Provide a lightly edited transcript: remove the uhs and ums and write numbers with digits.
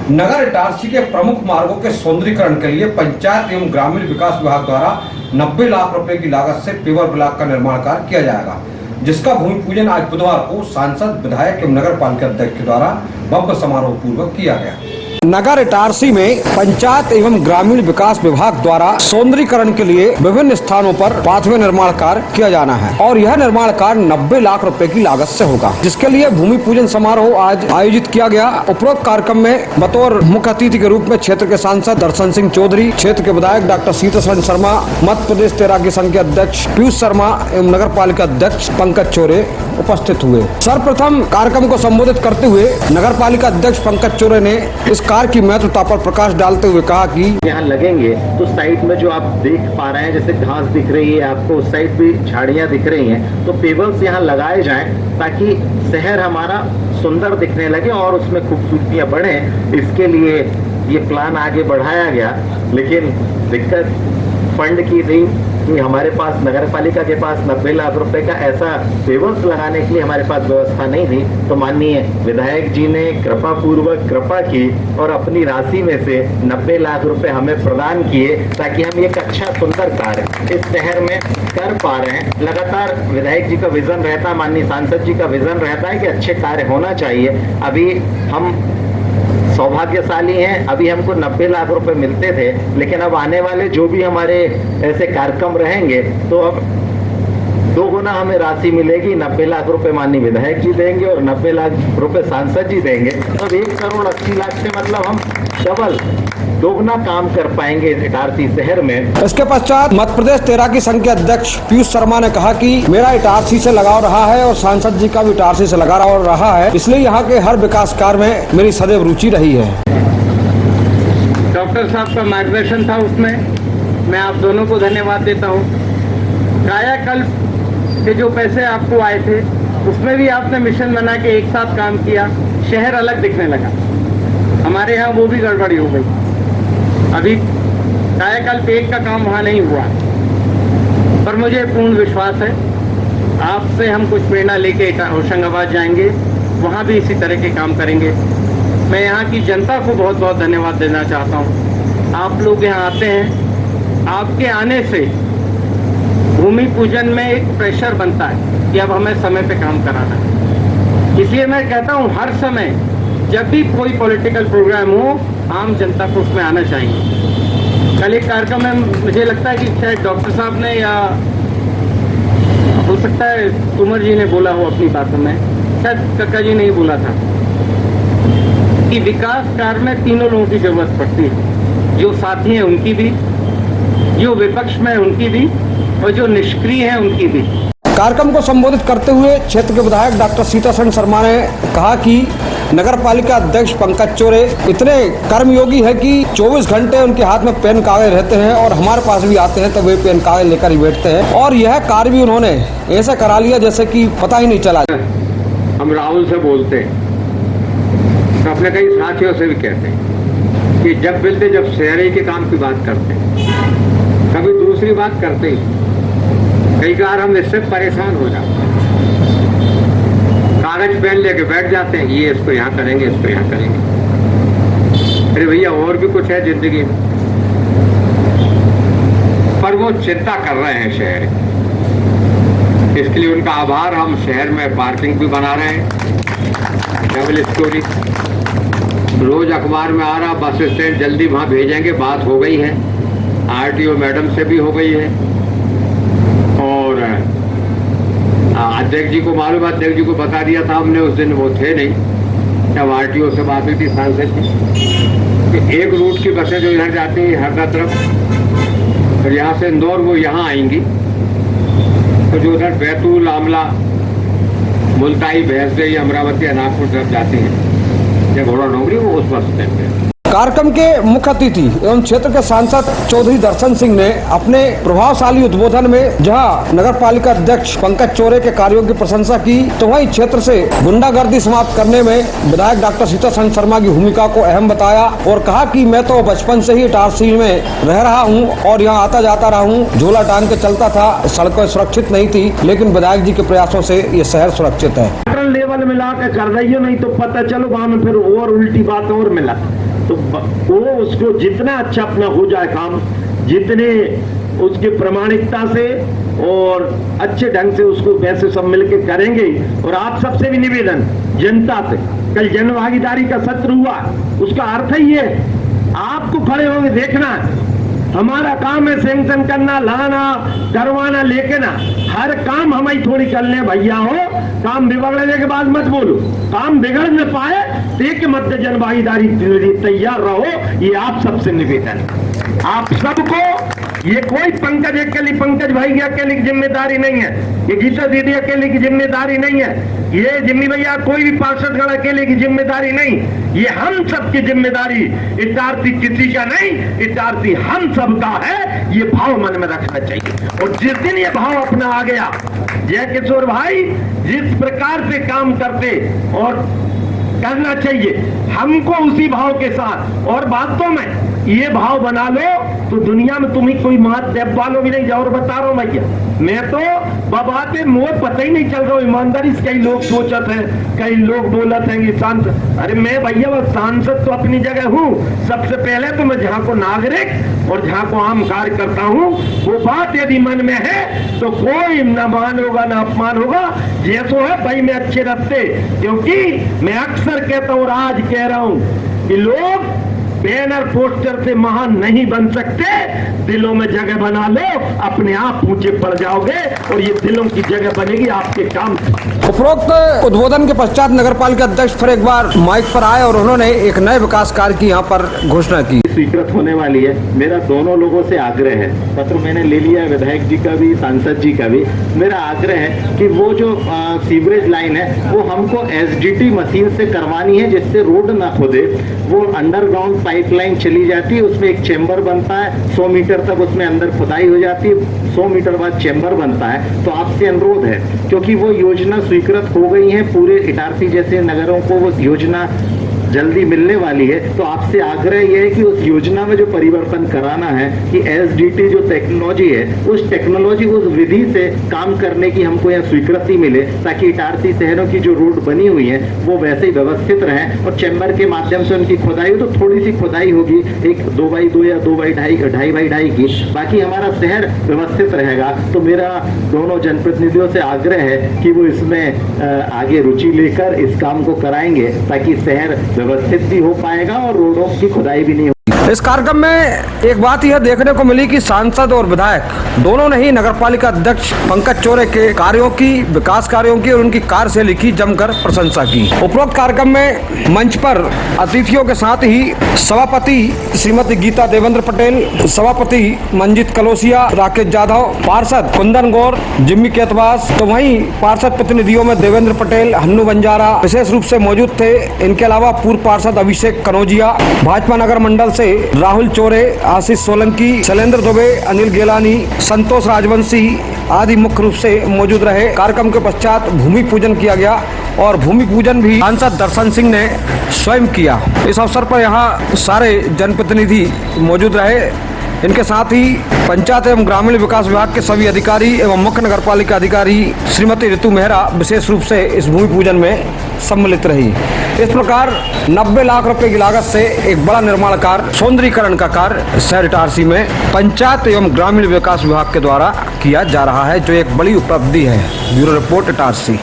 नगर इटारसी के प्रमुख मार्गों के सौंदर्यीकरण के लिए पंचायत एवं ग्रामीण विकास विभाग द्वारा 90 लाख रुपए की लागत से पेवर ब्लॉक का निर्माण कार्य किया जाएगा, जिसका भूमि पूजन आज बुधवार को सांसद, विधायक एवं नगर पालिका अध्यक्ष के द्वारा भव्य समारोह पूर्वक किया गया। नगर इटारसी में पंचायत एवं ग्रामीण विकास विभाग द्वारा सौंदर्यीकरण के लिए विभिन्न स्थानों पर पाथवे निर्माण कार्य किया जाना है और यह निर्माण कार्य 90 लाख रुपए की लागत से होगा, जिसके लिए भूमि पूजन समारोह आज आयोजित किया गया। उपरोक्त कार्यक्रम में बतौर मुख्य अतिथि के रूप में क्षेत्र के सांसद दर्शन सिंह चौधरी, क्षेत्र के विधायक डॉक्टर सीतासरण शर्मा, मध्य प्रदेश तैराकी संघ के अध्यक्ष पीयूष शर्मा एवं नगर पालिका अध्यक्ष पंकज चौरे उपस्थित हुए। सर्वप्रथम कार्यक्रम को संबोधित करते हुए नगर पालिका अध्यक्ष पंकज चौरे ने इस कार्य की महत्वता पर प्रकाश डालते हुए कहा कि यहाँ लगेंगे तो साइड में जो आप देख पा रहे हैं, जैसे घास दिख रही है आपको, उस साइड भी झाड़ियाँ दिख रही हैं, तो पेवर्स यहाँ लगाए जाएं ताकि शहर हमारा सुंदर दिखने लगे और उसमें खूबसूरतियाँ बढ़े। इसके लिए ये प्लान आगे बढ़ाया गया, लेकिन दिक्कत फंड की थी कि हमारे पास नगर पालिका के पास 90 लाख रुपए का ऐसा पेवर्स लगाने के लिए हमारे पास व्यवस्था नहीं थी। तो माननीय विधायक जी ने कृपा की और अपनी राशि में से 90 लाख रुपए हमें प्रदान किए ताकि हम एक अच्छा सुंदर कार्य इस शहर में कर पा रहे हैं। लगातार विधायक जी का विजन रहता है, माननीय सांसद जी का विजन रहता है कि अच्छे कार्य होना चाहिए। अभी हम सौभाग्यशाली हैं, अभी हमको 90 लाख रुपए मिलते थे, लेकिन अब आने वाले जो भी हमारे ऐसे कार्यक्रम रहेंगे तो अब 2 गुना हमें राशि मिलेगी। 90 लाख रुपए माननीय विधायक जी देंगे और 90 लाख रुपए सांसद जी देंगे, तब 1,80,00,000 से मतलब हम डबल 2 गुना काम कर पाएंगे इटारसी शहर में। इसके पश्चात मध्य प्रदेश तैराकी संघ के अध्यक्ष पीयूष शर्मा ने कहा कि मेरा इटारसी से लगाव रहा है और सांसद जी का भी इटारसी से लगाव रहा है, इसलिए यहाँ के हर विकास कार्य में मेरी सदैव रुचि रही है। डॉक्टर साहब का मार्गदर्शन था, उसमें मैं आप दोनों को धन्यवाद देता हूँ। कायाकल्प के जो पैसे आपको आए थे उसमें भी आपने मिशन बना के एक साथ काम किया, शहर अलग दिखने लगा। हमारे यहाँ वो भी गड़बड़ी हो गई। अभी कायाकल्प 1 का काम वहाँ नहीं हुआ, पर मुझे पूर्ण विश्वास है आपसे हम कुछ प्रेरणा लेके होशंगाबाद जाएंगे, वहाँ भी इसी तरह के काम करेंगे। मैं यहाँ की जनता को बहुत बहुत धन्यवाद देना चाहता हूँ। आप लोग यहाँ आते हैं, आपके आने से भूमि पूजन में एक प्रेशर बनता है कि अब हमें समय पे काम कराना है। इसलिए मैं कहता हूँ हर समय जब भी कोई पॉलिटिकल प्रोग्राम हो, आम जनता को उसमें आना चाहिए। कल एक कार्यक्रम में मुझे लगता है कि शायद डॉक्टर साहब ने या हो सकता है कुंवर जी ने बोला हो अपनी बातों में, शायद कक्का जी ने ही बोला था कि विकास कार्य में तीनों लोगों की जरूरत पड़ती है, जो साथी हैं उनकी भी, जो विपक्ष में उनकी भी और जो निष्क्रिय हैं उनकी भी। कार्यक्रम को संबोधित करते हुए क्षेत्र के विधायक डॉक्टर सीतासरण शर्मा ने कहा कि नगर पालिका अध्यक्ष पंकज चौरे इतने कर्मयोगी है कि 24 घंटे उनके हाथ में पेन कागज रहते हैं और हमारे पास भी आते हैं तो वे पेन कागज लेकर ही बैठते हैं और यह कार्य भी उन्होंने ऐसा करा लिया जैसे कि पता ही नहीं चला। हम राहुल से बोलते हैं तो अपने कई साथियों से भी कहते हैं कि जब मिलते जब शहरी के काम की बात करते हैं, कभी दूसरी बात करते ही कई बार हम इससे परेशान हो जाते हैं। कागज पेन लेके बैठ जाते हैं, ये इसको यहाँ करेंगे, इसको यहाँ करेंगे। अरे भैया और भी कुछ है जिंदगी में, पर वो चिंता कर रहे हैं शहर। इसके लिए उनका आभार। हम शहर में पार्किंग भी बना रहे हैं, डबल स्टोरी। रोज अखबार में आ रहा, बस स्टैंड जल्दी वहाँ भेजेंगे, बात हो गई है, RTO मैडम से भी हो गई है और अध्यक्ष जी को मालूम, अध्यक्ष जी को बता दिया था हमने, उस दिन वो थे नहीं जब RTO से बात हुई थी सांसद की कि एक रूट की बसें जो इधर जाती हैं हरदा तरफ और यहाँ से इंदौर वो यहाँ आएंगी, तो जो उधर बैतूल, आमला, मुल्ताई, भैंसदेई, अमरावती, अनाजपुर तरफ जाती हैं या घोड़ा डोंगरी, वो उस बस स्टैंड पे। कार्यक्रम के मुख्य अतिथि एवं क्षेत्र के सांसद चौधरी दर्शन सिंह ने अपने प्रभावशाली उद्बोधन में जहां नगर पालिका अध्यक्ष पंकज चौरे के कार्यों की प्रशंसा की, तो वहीं क्षेत्र से गुंडागर्दी समाप्त करने में विधायक डॉक्टर सीतासरण शर्मा की भूमिका को अहम बताया और कहा कि मैं तो बचपन से ही इटारसी में रह रहा हूं और यहाँ आता जाता रहा हूं, झोला टांग के चलता था, सड़कें सुरक्षित नहीं थी, लेकिन विधायक जी के प्रयासों से ये शहर सुरक्षित है। लेवल मिला के कर रही हो, नहीं तो पता चलो वहां में फिर और उल्टी बात और मिला। तो वो उसको जितना अच्छा अपना हो जाए काम, जितने उसके प्रामाणिकता से और अच्छे ढंग से उसको वैसे सब मिलके करेंगे। और आप सबसे भी निवेदन, जनता से, कल जन भागीदारी का सत्र हुआ, उसका अर्थ ही है आपको खड़े होंगे देखना। हमारा काम है सैंक्शन करना, लाना, करवाना, लेके ना हर काम हम ही थोड़ी कर ले भैया हो। काम बिगड़ने के बाद मत बोलो, काम बिगड़ न पाए एक मध्य जन भागीदारी तैयार रहो, ये आप सबसे निवेदन। आप सबको, ये कोई पंकज अकेली, पंकज भाई की अकेली की जिम्मेदारी नहीं है, ये गीता दीदी अकेले की जिम्मेदारी नहीं है, ये जिम्मी भैया कोई भी पार्षदगण अकेले की जिम्मेदारी नहीं, ये हम सबकी जिम्मेदारी। इटारती किसी का नहीं, इटारती हम सबका है, ये भाव मन में रखना चाहिए। और जिस दिन ये भाव अपना आ गया, जय किशोर भाई जिस प्रकार से काम करते और करना चाहिए हमको उसी भाव के साथ, और बातों में ये भाव बना लो तो दुनिया में तुम्हें कोई मात देव वालों भी नहीं जाओ। और बता रहा हूं मैं तो बबाते मोर पता ही नहीं चल रहा हूं ईमानदारी से। कई लोग सोचते हैं, कई लोग बोलते हैं कि सांसद, अरे मैं भैया वो सांसद तो अपनी जगह हूं। सबसे पहले तो मैं जहां को नागरिक और जहां को आम कार्य करता हूं, वो बात यदि मन में है तो कोई न मान होगा न अपमान होगा। जैसो है भाई मैं अच्छे रखते, क्योंकि मैं अक्सर कहता हूं और आज कह रहा हूं कि लोग बैनर पोस्टर से महान नहीं बन सकते, दिलों में जगह बना लो, अपने आप ऊंचे पड़ जाओगे और ये दिलों की जगह बनेगी आपके काम। उपरोक्त उद्बोधन के पश्चात नगर पालिका अध्यक्ष फिर एक बार माइक पर आए और उन्होंने एक नए विकास कार्य की यहाँ पर घोषणा की। स्वीकृत होने वाली है। मेरा दोनों लोगों से आग्रह है, पत्र मैंने ले लिया है, विधायक जी का भी, सांसद जी का भी। मेरा आग्रह है कि वो जो सीवरेज लाइन है वो हमको एसडीटी मशीन से करवानी है, जिससे रोड ना खोदे। वो अंडरग्राउंड पाइपलाइन चली जाती है, उसमें एक चेंबर बनता है, 100 मीटर तक उसमें अंदर खुदाई हो जाती है, 100 मीटर बाद चेंबर बनता है। तो आपसे अनुरोध है, क्योंकि वो योजना स्वीकृत हो गई है, पूरे इटारसी जैसे नगरों को वो योजना जल्दी मिलने वाली है, तो आपसे आग्रह यह है कि उस योजना में जो परिवर्तन कराना है कि एसडीटी जो टेक्नोलॉजी है, उस टेक्नोलॉजी, उस विधि से काम करने की हमको यहाँ स्वीकृति मिले, ताकि इटारसी शहरों की जो रोड बनी हुई है वो वैसे ही व्यवस्थित रहें। और चैम्बर के माध्यम से उनकी खुदाई हो तो थोड़ी सी खुदाई होगी, एक 2x2 या 2x2.5 की, बाकी हमारा शहर व्यवस्थित रहेगा। तो मेरा दोनों जनप्रतिनिधियों से आग्रह है कि वो इसमें आगे रुचि लेकर इस काम को कराएंगे, ताकि शहर व्यवस्थित भी हो पाएगा और रोडों की खुदाई भी नहीं। इस कार्यक्रम में एक बात यह देखने को मिली कि सांसद और विधायक दोनों ने ही नगरपालिका अध्यक्ष पंकज चौरे के कार्यों की, विकास कार्यों की और उनकी कार्यशैली की जमकर प्रशंसा की। उपरोक्त कार्यक्रम में मंच पर अतिथियों के साथ ही सभापति श्रीमती गीता देवेंद्र पटेल, सभापति मंजित कलोसिया, राकेश यादव, पार्षद कुंदन गौर, जिम्मी केतवास, तो वहीं पार्षद प्रतिनिधियों में देवेंद्र पटेल, हन्नू बंजारा विशेष रूप से मौजूद थे। इनके अलावा पूर्व पार्षद अभिषेक कनौजिया, भाजपा नगर मंडल से राहुल चौरे, आशीष सोलंकी, शैलेंद्र दुबे, अनिल गेलानी, संतोष राजवंशी आदि मुख्य रूप से मौजूद रहे। कार्यक्रम के पश्चात भूमि पूजन किया गया और भूमि पूजन भी सांसद दर्शन सिंह ने स्वयं किया। इस अवसर पर यहाँ सारे जनप्रतिनिधि मौजूद रहे। इनके साथ ही पंचायत एवं ग्रामीण विकास विभाग के सभी अधिकारी एवं मुख्य नगरपालिका अधिकारी श्रीमती ऋतु मेहरा विशेष रूप से इस भूमि पूजन में सम्मिलित रही। इस प्रकार 90 लाख रुपए की लागत से एक बड़ा निर्माण कार्य, सौंदर्यीकरण का कार्य शहर इटारसी में पंचायत एवं ग्रामीण विकास विभाग के द्वारा किया जा रहा है, जो एक बड़ी उपलब्धि है। Bureau report Itarsi.